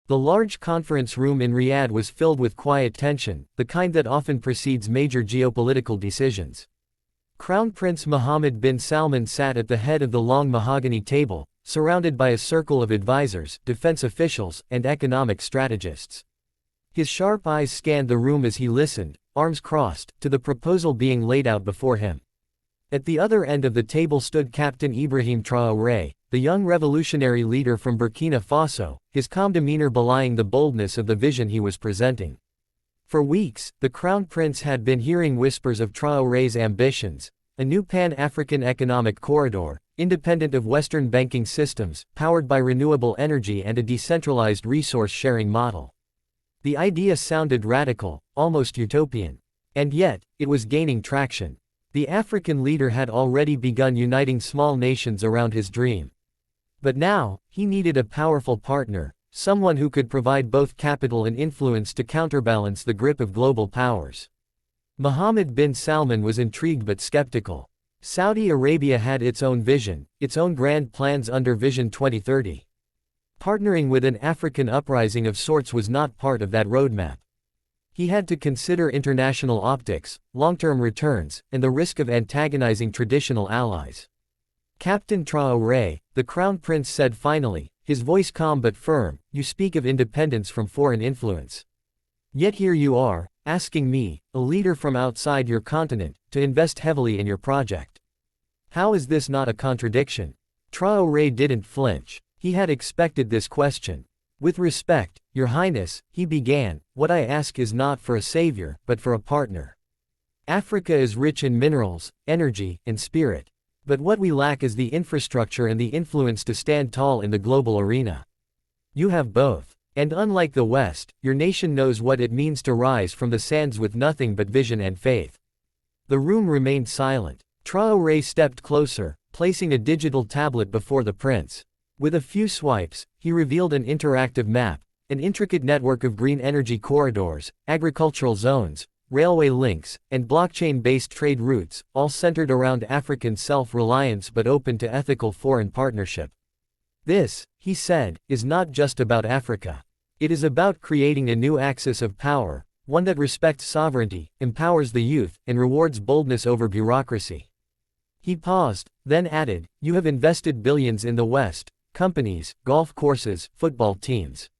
The large conference room in Riyadh was filled with quiet tension, the kind that often precedes major geopolitical decisions. Crown Prince Mohammed bin Salman sat at the head of the long mahogany table, surrounded by a circle of advisors, defense officials, and economic strategists. His sharp eyes scanned the room as he listened, arms crossed, to the proposal being laid out before him. At the other end of the table stood Captain Ibrahim Traoré, the young revolutionary leader from Burkina Faso, his calm demeanor belying the boldness of the vision he was presenting. For weeks, the Crown Prince had been hearing whispers of Traoré's ambitions: a new Pan-African economic corridor, independent of Western banking systems, powered by renewable energy, and a decentralized resource-sharing model. The idea sounded radical, almost utopian. And yet, it was gaining traction. The African leader had already begun uniting small nations around his dream. But now, he needed a powerful partner, someone who could provide both capital and influence to counterbalance the grip of global powers. Mohammed bin Salman was intrigued but skeptical. Saudi Arabia had its own vision, its own grand plans under Vision 2030. Partnering with an African uprising of sorts was not part of that roadmap. He had to consider international optics, long-term returns, and the risk of antagonizing traditional allies. Captain Traoré, the Crown Prince said finally, his voice calm but firm, "You speak of independence from foreign influence. Yet here you are, asking me, a leader from outside your continent, to invest heavily in your project. How is this not a contradiction?" Traoré didn't flinch. He had expected this question. "With respect, Your Highness," he began, "what I ask is not for a savior, but for a partner. Africa is rich in minerals, energy, and spirit. But what we lack is the infrastructure and the influence to stand tall in the global arena. You have both. And unlike the West, your nation knows what it means to rise from the sands with nothing but vision and faith." The room remained silent. Traoré stepped closer, placing a digital tablet before the prince. With a few swipes, he revealed an interactive map, an intricate network of green energy corridors, agricultural zones, railway links, and blockchain-based trade routes, all centered around African self-reliance but open to ethical foreign partnership. "This," he said, "is not just about Africa. It is about creating a new axis of power, one that respects sovereignty, empowers the youth, and rewards boldness over bureaucracy." He paused, then added, "You have invested billions in the West, companies, golf courses, football teams.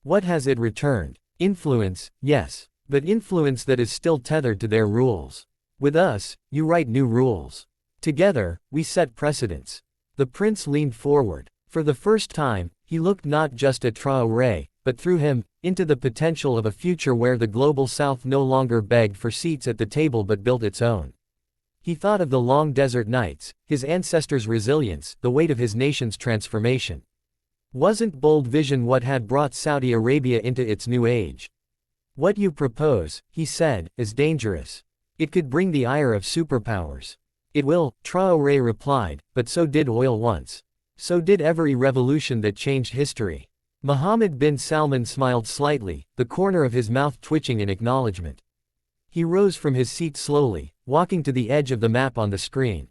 What has it returned? Influence, yes, but influence that is still tethered to their rules. With us, you write new rules. Together, we set precedents." The prince leaned forward. For the first time, he looked not just at Traoré, but through him, into the potential of a future where the global South no longer begged for seats at the table but built its own. He thought of the long desert nights, his ancestors' resilience, the weight of his nation's transformation. Wasn't bold vision what had brought Saudi Arabia into its new age? "What you propose," he said, "is dangerous. It could bring the ire of superpowers." "It will," Traoré replied, "but so did oil once. So did every revolution that changed history." Mohammed bin Salman smiled slightly, the corner of his mouth twitching in acknowledgement. He rose from his seat slowly, walking to the edge of the map on the screen.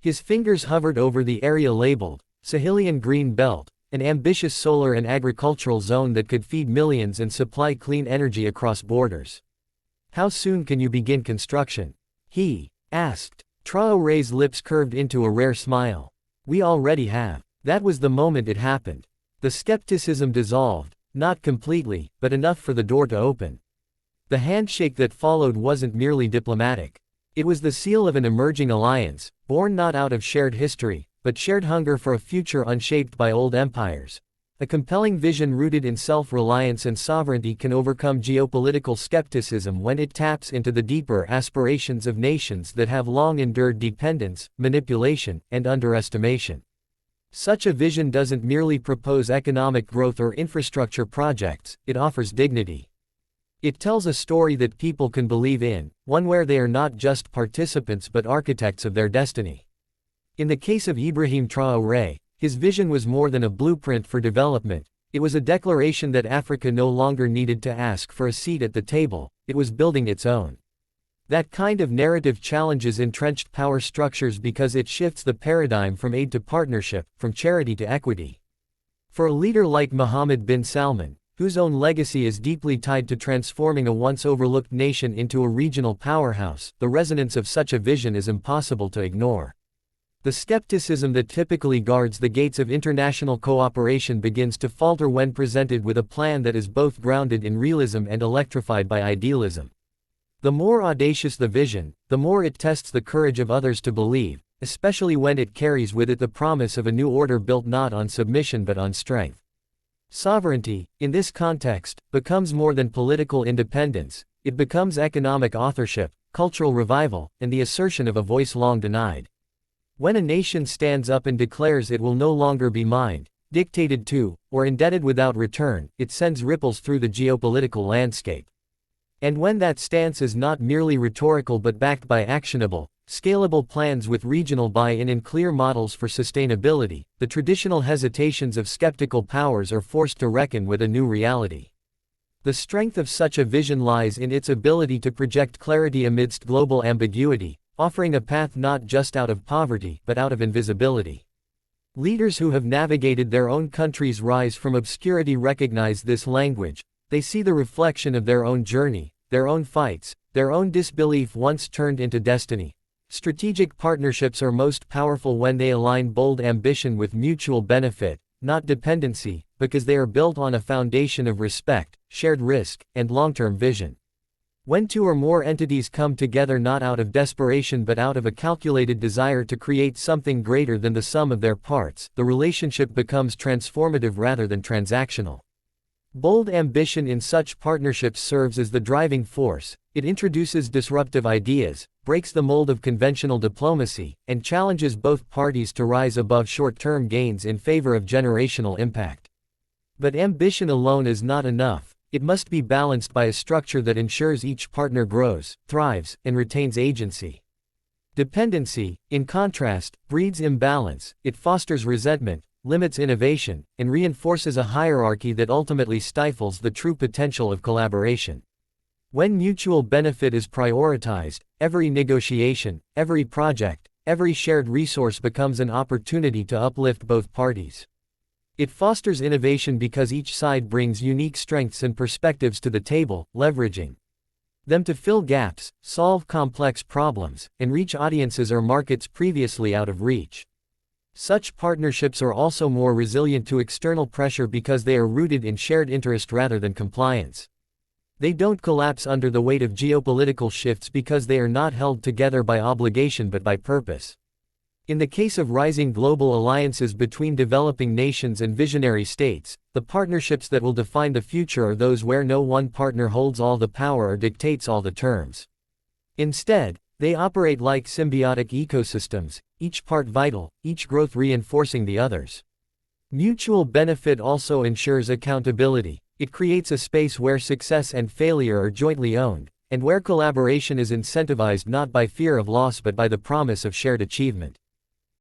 His fingers hovered over the area labeled, Sahelian Green Belt, an ambitious solar and agricultural zone that could feed millions and supply clean energy across borders. "How soon can you begin construction?" he asked. Traoré's lips curved into a rare smile. "We already have." That was the moment it happened. The skepticism dissolved, not completely, but enough for the door to open. The handshake that followed wasn't merely diplomatic. It was the seal of an emerging alliance, born not out of shared history, but shared hunger for a future unshaped by old empires. A compelling vision rooted in self-reliance and sovereignty can overcome geopolitical skepticism when it taps into the deeper aspirations of nations that have long endured dependence, manipulation, and underestimation. Such a vision doesn't merely propose economic growth or infrastructure projects, it offers dignity. It tells a story that people can believe in, one where they are not just participants but architects of their destiny. In the case of Ibrahim Traoré, his vision was more than a blueprint for development. It was a declaration that Africa no longer needed to ask for a seat at the table, it was building its own. That kind of narrative challenges entrenched power structures because it shifts the paradigm from aid to partnership, from charity to equity. For a leader like Mohammed bin Salman, whose own legacy is deeply tied to transforming a once overlooked nation into a regional powerhouse, the resonance of such a vision is impossible to ignore. The skepticism that typically guards the gates of international cooperation begins to falter when presented with a plan that is both grounded in realism and electrified by idealism. The more audacious the vision, the more it tests the courage of others to believe, especially when it carries with it the promise of a new order built not on submission but on strength. Sovereignty, in this context, becomes more than political independence, it becomes economic authorship, cultural revival, and the assertion of a voice long denied. When a nation stands up and declares it will no longer be mined, dictated to, or indebted without return, it sends ripples through the geopolitical landscape. And when that stance is not merely rhetorical but backed by actionable, scalable plans with regional buy-in and clear models for sustainability, the traditional hesitations of skeptical powers are forced to reckon with a new reality. The strength of such a vision lies in its ability to project clarity amidst global ambiguity, offering a path not just out of poverty but out of invisibility. Leaders who have navigated their own country's rise from obscurity recognize this language. They see the reflection of their own journey, their own fights, their own disbelief once turned into destiny. Strategic partnerships are most powerful when they align bold ambition with mutual benefit, not dependency, because they are built on a foundation of respect, shared risk, and long-term vision. When two or more entities come together not out of desperation but out of a calculated desire to create something greater than the sum of their parts, the relationship becomes transformative rather than transactional. Bold ambition in such partnerships serves as the driving force. It introduces disruptive ideas, breaks the mold of conventional diplomacy, and challenges both parties to rise above short-term gains in favor of generational impact. But ambition alone is not enough. It must be balanced by a structure that ensures each partner grows, thrives, and retains agency. Dependency, in contrast, breeds imbalance. It fosters resentment, limits innovation, and reinforces a hierarchy that ultimately stifles the true potential of collaboration. When mutual benefit is prioritized, every negotiation, every project, every shared resource becomes an opportunity to uplift both parties. It fosters innovation because each side brings unique strengths and perspectives to the table, leveraging them to fill gaps, solve complex problems, and reach audiences or markets previously out of reach. Such partnerships are also more resilient to external pressure because they are rooted in shared interest rather than compliance. They don't collapse under the weight of geopolitical shifts because they are not held together by obligation but by purpose. In the case of rising global alliances between developing nations and visionary states, the partnerships that will define the future are those where no one partner holds all the power or dictates all the terms. Instead, they operate like symbiotic ecosystems, each part vital, each growth reinforcing the others. Mutual benefit also ensures accountability. It creates a space where success and failure are jointly owned, and where collaboration is incentivized not by fear of loss but by the promise of shared achievement.